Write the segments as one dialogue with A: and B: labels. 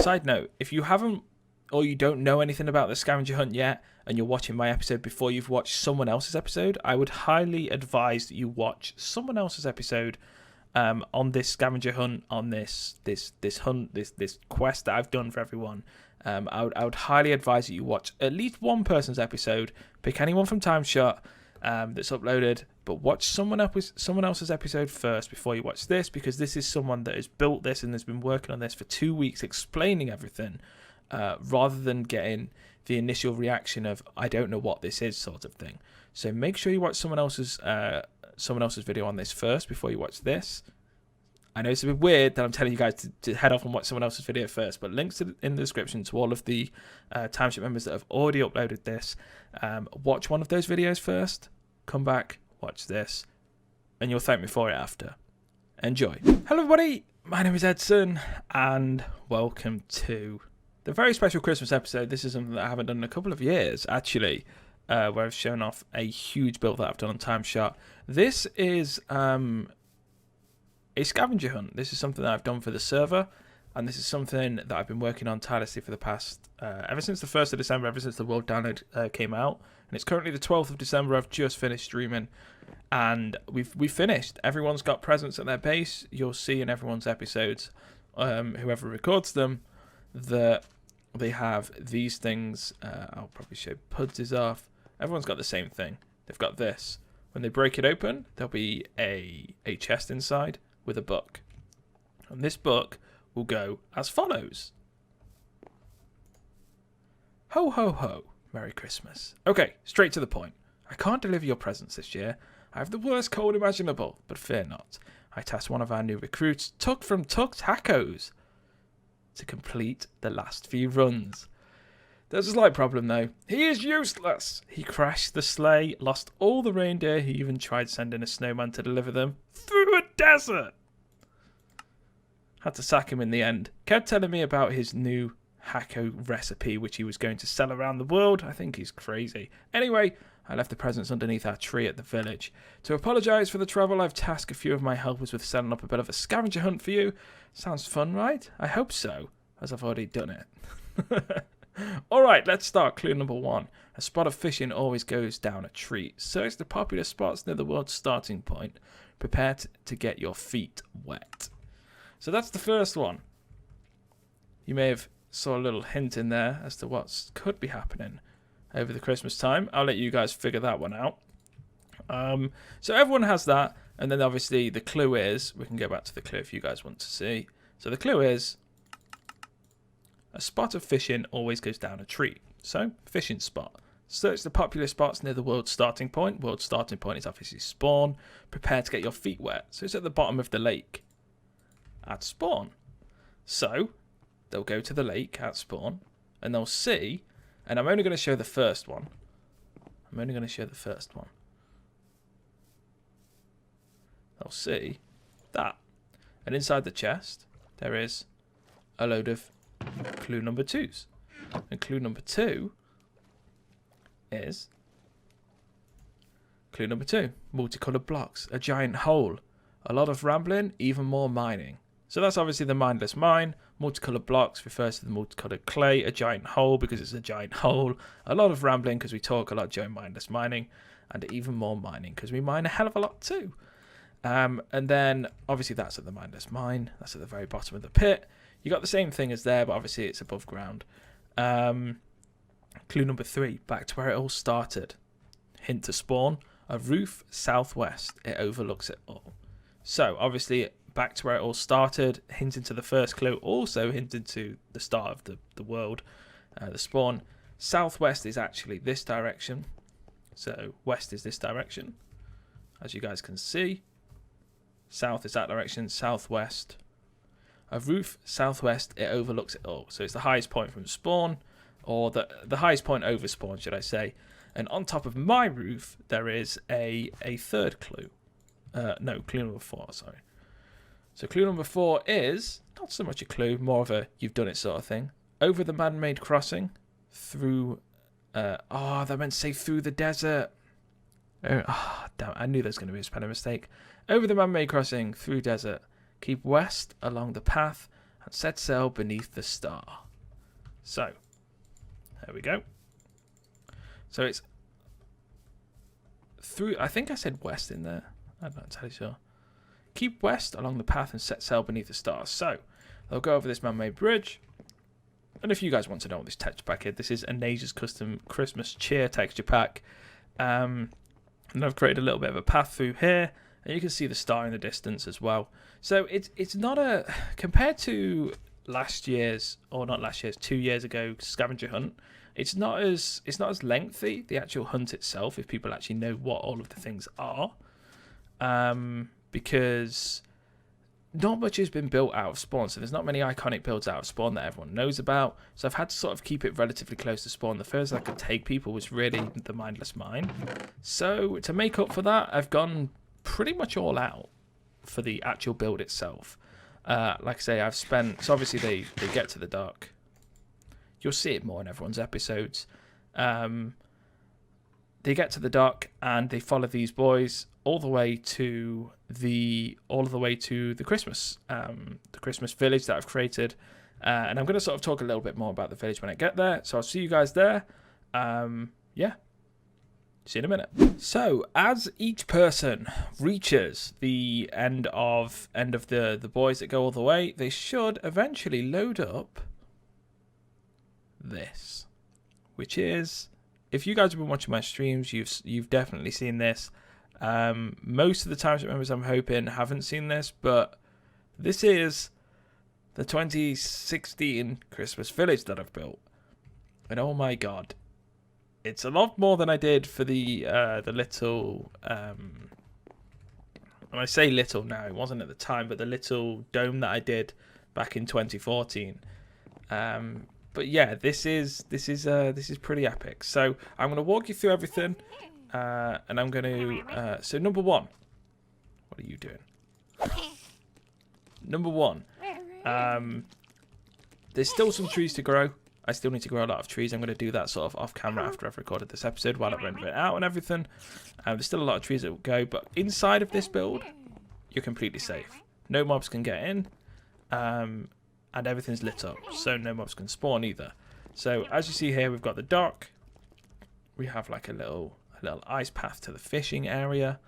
A: side note, if you haven't or you don't know anything about the Scavenger Hunt yet, and you're watching my episode before you've watched someone else's episode, I would highly advise that you watch someone else's episode on this Scavenger Hunt, on this quest that I've done for everyone. I would highly advise that you watch at least one person's episode. Pick anyone from TimeShot that's uploaded, but watch someone else's episode first before you watch this, because this is someone that has built this and has been working on this for 2 weeks, explaining everything, rather than getting the initial reaction of "I don't know what this is" sort of thing. So make sure you watch someone else's video on this first before you watch this. I know it's a bit weird that I'm telling you guys to head off and watch someone else's video first, but links in the description to all of the TimeShot members that have already uploaded this. Watch one of those videos first, come back, watch this, and you'll thank me for it after. Enjoy. Hello everybody, my name is Edson, and welcome to the very special Christmas episode. This is something that I haven't done in a couple of years, actually, where I've shown off a huge build that I've done on TimeShot. This is a scavenger hunt. This is something that I've done for the server, and this is something that I've been working on tirelessly for the past, ever since the 1st of December, ever since the world download came out. And it's currently the 12th of December. I've just finished streaming, and we've finished. Everyone's got presents at their base. You'll see in everyone's episodes, whoever records them, that they have these things. I'll probably show Puds is off. Everyone's got the same thing. They've got this. When they break it open, there'll be a chest inside with a book. And this book will go as follows. Ho, ho, ho. Merry Christmas. Okay, straight to the point. I can't deliver your presents this year. I have the worst cold imaginable, but fear not. I tasked one of our new recruits, Tuck from Tuck Tacos, to complete the last few runs. There's a slight problem though. He is useless. He crashed the sleigh, lost all the reindeer. He even tried sending a snowman to deliver them through a desert. Had to sack him in the end. Kept telling me about his new Hacko recipe, which he was going to sell around the world. I think he's crazy. Anyway, I left the presents underneath our tree at the village. To apologise for the trouble, I've tasked a few of my helpers with setting up a bit of a scavenger hunt for you. Sounds fun, right? I hope so, as I've already done it. Alright, let's start. Clue number 1. A spot of fishing always goes down a tree. Search the popular spots near the world's starting point. Prepare to get your feet wet. So that's the first one. You may have saw a little hint in there as to what could be happening over the Christmas time. I'll let you guys figure that one out. So everyone has that, and then obviously the clue is, we can go back to the clue if you guys want to see. So the clue is, a spot of fishing always goes down a tree. So, fishing spot. Search the popular spots near the world's starting point. World's starting point is obviously spawn. Prepare to get your feet wet. So it's at the bottom of the lake at spawn. So they'll go to the lake at spawn and they'll see, and I'm only going to show the first one. They'll see that. And inside the chest, there is a load of clue number 2s. And clue number 2 is clue number 2. Multicolored blocks, a giant hole, a lot of rambling, even more mining. So that's obviously the mindless mine. Multicolored blocks refers to the multicolored clay. A giant hole because it's a giant hole. A lot of rambling because we talk a lot during mindless mining. And even more mining because we mine a hell of a lot too. And then obviously that's at the mindless mine. That's at the very bottom of the pit. You got the same thing as there, but obviously it's above ground. Clue number 3, back to where it all started. Hint to spawn, a roof southwest. It overlooks it all. So obviously back to where it all started, hinting to the first clue, also hinting to the start of the world, the spawn. Southwest is actually this direction. So west is this direction, as you guys can see. South is that direction, southwest. A roof southwest, it overlooks it all. So it's the highest point from spawn, or the highest point over spawn, should I say. And on top of my roof, there is a third clue. No, clue number 4, sorry. So clue number 4 is, not so much a clue, more of a you've done it sort of thing. Over the man-made crossing, through, that meant to say through the desert. Damn, I knew there was going to be a spelling mistake. Over the man-made crossing, through desert. Keep west along the path and set sail beneath the star. So, there we go. So it's through, I think I said west in there. I'm not entirely sure. Keep west along the path and set sail beneath the stars. So, they'll go over this man-made bridge. And if you guys want to know what this texture pack is, this is a Nature's Custom Christmas Cheer texture pack. And I've created a little bit of a path through here. And you can see the star in the distance as well. So it's not a, compared to last year's, or not last year's, 2 years ago Scavenger Hunt, it's not as lengthy, the actual hunt itself, if people actually know what all of the things are. Because not much has been built out of spawn, so there's not many iconic builds out of spawn that everyone knows about. So I've had to sort of keep it relatively close to spawn. The furthest I could take people was really the Mindless Mine. So to make up for that, I've gone pretty much all out for the actual build itself. Like I say, I've spent, so obviously they get to the dock. You'll see it more in everyone's episodes. They get to the dock and they follow these boys all the way to the Christmas village that I've created. And I'm going to sort of talk a little bit more about the village when I get there. So I'll see you guys there. Yeah. See you in a minute. So as each person reaches the end of the boys that go all the way, they should eventually load up this, which is, if you guys have been watching my streams, you've definitely seen this. Most of the TimeShot members, I'm hoping, haven't seen this, but this is the 2016 Christmas village that I've built, and oh my god, it's a lot more than I did for the little. And I say little now; it wasn't at the time, but the little dome that I did back in 2014. But yeah, this is pretty epic. So I'm going to walk you through everything, and I'm going to. So number one, what are you doing? Number one, there's still some trees to grow. I still need to grow a lot of trees. I'm going to do that sort of off camera after I've recorded this episode while I render it out and everything. There's still a lot of trees that will go, but inside of this build, you're completely safe. No mobs can get in, and everything's lit up, so no mobs can spawn either. So as you see here, we've got the dock. We have like a little ice path to the fishing area,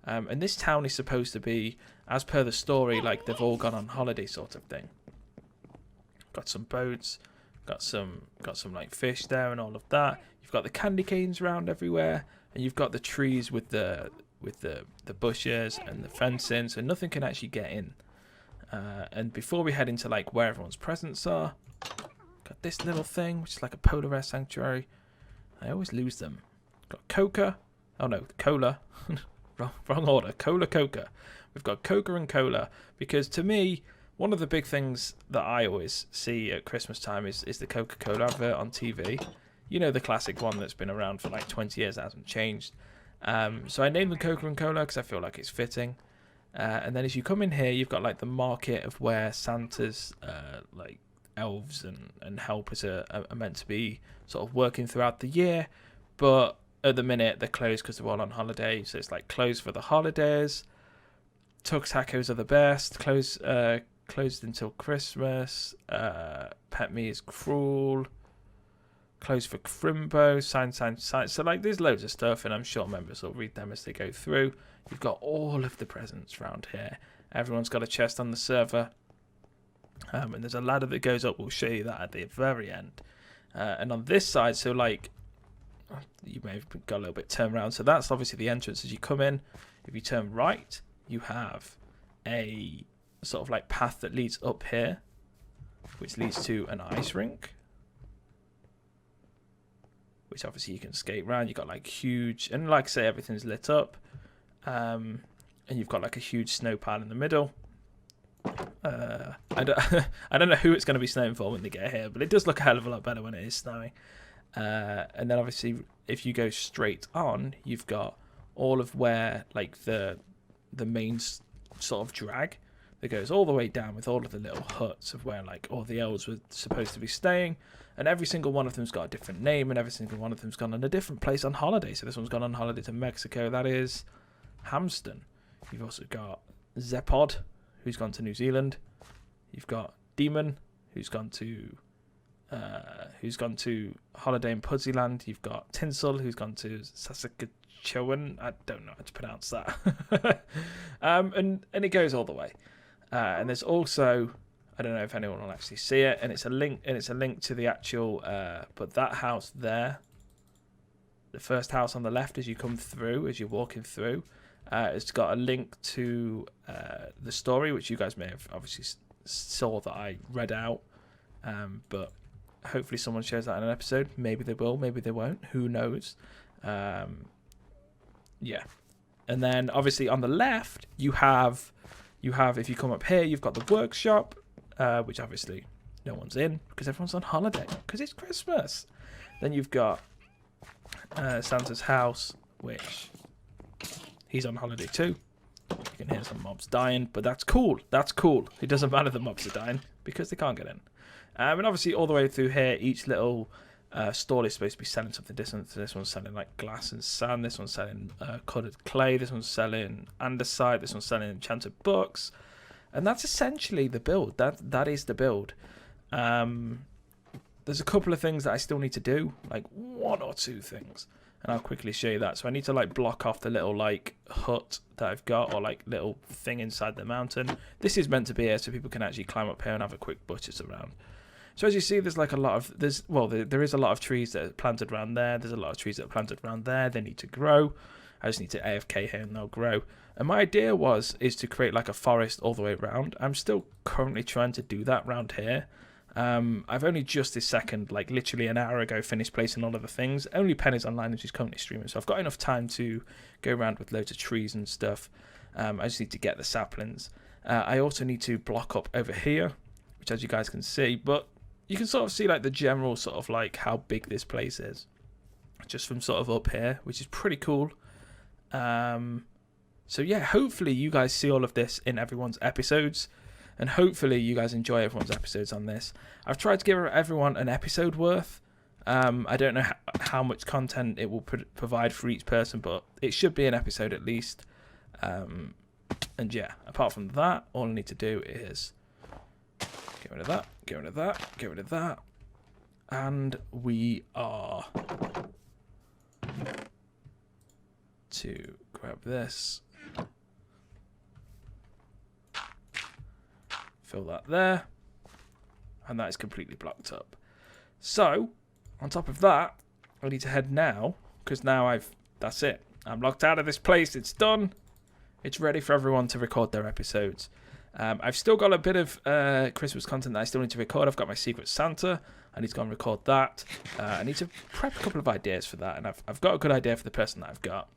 A: and this town is supposed to be, as per the story, like they've all gone on holiday sort of thing. Got some boats. Got some like fish there and all of that. You've got the candy canes around everywhere, and you've got the trees with the bushes and the fencing, so nothing can actually get in. And before we head into like where everyone's presents are, got this little thing which is like a polar bear sanctuary. I always lose them. Got coca. Oh no, cola. wrong order. Coca. We've got coca and cola because to me, one of the big things that I always see at Christmas time is the Coca-Cola advert on TV. You know, the classic one that's been around for like 20 years, that hasn't changed. So I named them Coca and Cola because I feel like it's fitting. And then as you come in here, you've got like the market of where Santa's like elves and helpers are meant to be sort of working throughout the year. But at the minute, they're closed because they're all on holiday. So it's like closed for the holidays. Tux tacos are the best. Closed until Christmas. Pet Me is cruel. Closed for Crimbo. Sign. So like there's loads of stuff, and I'm sure members will read them as they go through. You've got all of the presents around here. Everyone's got a chest on the server. And there's a ladder that goes up. We'll show you that at the very end. And on this side, so like you may have got a little bit turned around. So that's obviously the entrance as you come in. If you turn right, you have a sort of like path that leads up here, which leads to an ice rink, which obviously you can skate around. You've got like huge, and like I say, everything's lit up, and you've got like a huge snow pile in the middle. I don't know who it's going to be snowing for when they get here, but it does look a hell of a lot better when it is snowing. And then obviously if you go straight on, you've got all of where like the main sort of drag that goes all the way down with all of the little huts of where like all the elves were supposed to be staying, and every single one of them's got a different name, and every single one of them's gone on a different place on holiday. So this one's gone on holiday to Mexico, that is Hamston. You've also got Zepod, who's gone to New Zealand. You've got Demon, who's gone to holiday in Pudsyland. You've got Tinsel, who's gone to Saskatchewan. I don't know how to pronounce that. And it goes all the way. And there's also, I don't know if anyone will actually see it, and it's a link to the actual but that house there, the first house on the left as you come through, as you're walking through, it's got a link to the story, which you guys may have obviously saw that I read out, but hopefully someone shares that in an episode. Maybe they will, maybe they won't, who knows. Yeah. And then obviously on the left you have if you come up here, you've got the workshop, which obviously no one's in because everyone's on holiday because it's Christmas. Then you've got Santa's house, which he's on holiday too. You can hear some mobs dying, but that's cool. That's cool. It doesn't matter that mobs are dying because they can't get in. And obviously all the way through here, each little stall is supposed to be selling something different. So this one's selling like glass and sand. This one's selling colored clay. This one's selling andesite. This one's selling enchanted books. And that's essentially the build. That is the build. There's a couple of things that I still need to do, like 1 or 2 things, and I'll quickly show you that. So I need to like block off the little like hut that I've got, or like little thing inside the mountain. This is meant to be here so people can actually climb up here and have a quick butchers around. So as you see, there's like a lot of there is a lot of trees that are planted around there. There's a lot of trees that are planted around there. They need to grow. I just need to AFK here and they'll grow. And my idea is to create like a forest all the way around. I'm still currently trying to do that around here. I've only just this second, like literally an hour ago, finished placing all of the things. Only Penny's online and she's currently streaming, so I've got enough time to go around with loads of trees and stuff. I just need to get the saplings. I also need to block up over here, which as you guys can see, but you can sort of see like the general sort of like how big this place is, just from sort of up here, which is pretty cool. So yeah, hopefully you guys see all of this in everyone's episodes. And hopefully you guys enjoy everyone's episodes on this. I've tried to give everyone an episode worth. I don't know how much content it will provide for each person, but it should be an episode at least. And yeah, apart from that, all I need to do is get rid of that, get rid of that, get rid of that. And we are to grab this. Fill that there, and that is completely blocked up. So, on top of that, I need to head now, because now that's it. I'm locked out of this place, it's done. It's ready for everyone to record their episodes. I've still got a bit of Christmas content that I still need to record. I've got my Secret Santa, I need to go and record that. I need to prep a couple of ideas for that, and I've got a good idea for the person that I've got.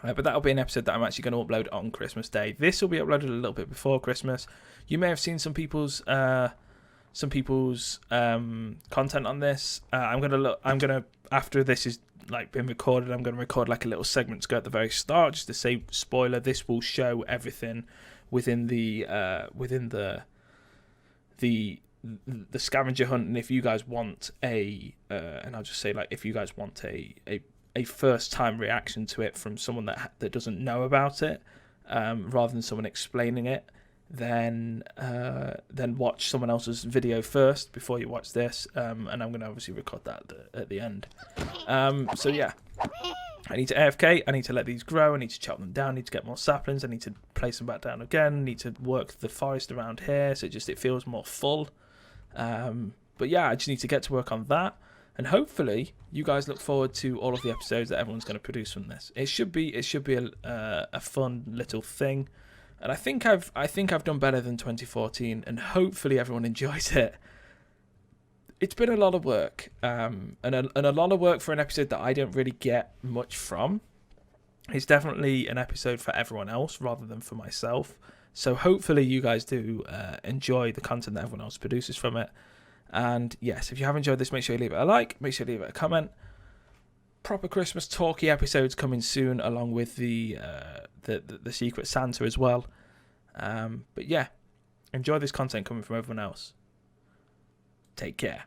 A: But that'll be an episode that I'm actually going to upload on Christmas Day. This will be uploaded a little bit before Christmas. You may have seen some people's content on this. I'm gonna after this is like been recorded, I'm gonna record like a little segment to go at the very start, just to say spoiler. This will show everything within the scavenger hunt, and if you guys want and I'll just say like if you guys want a first time reaction to it from someone that doesn't know about it, rather than someone explaining it, then watch someone else's video first before you watch this, and I'm going to obviously record that at the end. So yeah, I need to AFK, I need to let these grow, I need to chop them down, I need to get more saplings, I need to place them back down again, I need to work the forest around here so it feels more full. But yeah, I just need to get to work on that. And hopefully, you guys look forward to all of the episodes that everyone's going to produce from this. It should be a fun little thing, and I think I've done better than 2014, and hopefully everyone enjoys it. It's been a lot of work, and a lot of work for an episode that I don't really get much from. It's definitely an episode for everyone else rather than for myself. So hopefully you guys do enjoy the content that everyone else produces from it. And yes, if you have enjoyed this, make sure you leave it a like, make sure you leave it a comment. Proper Christmas talky episodes coming soon, along with the Secret Santa as well. But yeah, enjoy this content coming from everyone else. Take care.